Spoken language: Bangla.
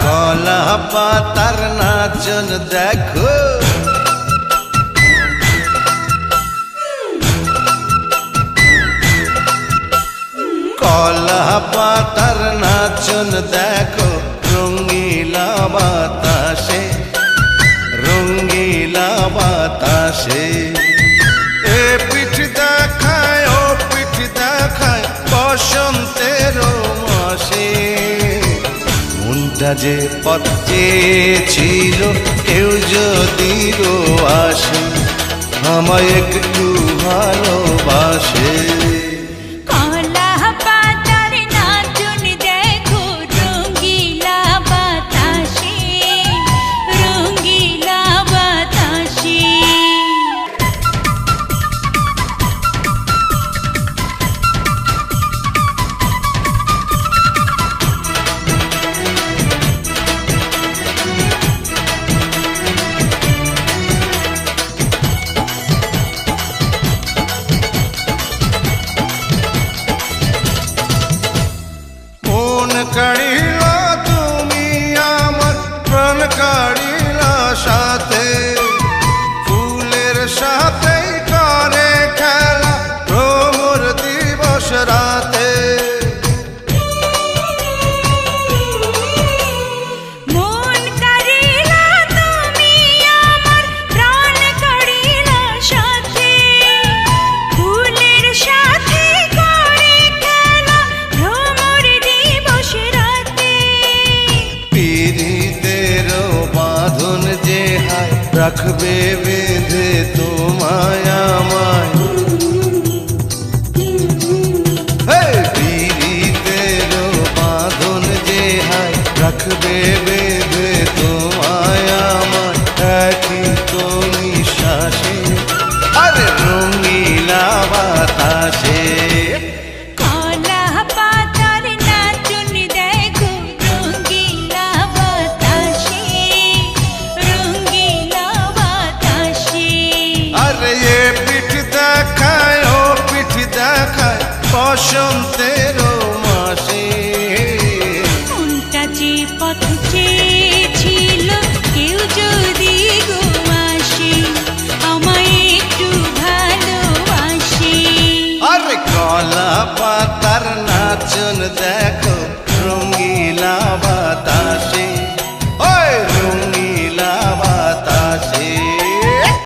কলা পাতার নাচন দেখো, কলা পাতার নাচন দেখো, রঙ্গিলা বাতাসে, রঙ্গিলা বাতাসে। এ পিঠ দেখায়, ও পিঠ দেখায় বসন্তের মাসে। মনটা যে পথ চেয়েছিল কেউ যদি আসে, আমায় একটু ভালোবাসে। কাড়িলা তুমি আমার প্রাণ কাড়িলা সাথে, ফুলের সাথে করে খেলা ভ্রমর দিবস রাতে। মন কাড়িলা তুমি আমার প্রাণ কাড়িলা সাথে, ফুলের সাথে করে খেলা ভ্রমর দিবস রাতে। পীড়িতের বাঁধন যে হায় রাখবে বেঁধে তোমায় আমায়, পীড়িতের বাঁধন যে হায় রাখবে বেঁধে তোমায় আমায়, একই তো নিঃশ্বাসে আরে রঙিলা বাতাসে। বসন্তের মাসে কোনটা যে পথ চেয়েছিল কেউ যদি আসে, আমায় একটু ভালোবাসে। আরে কলা পাতার নাচন দেখো, রঙ্গিলা বাতাস।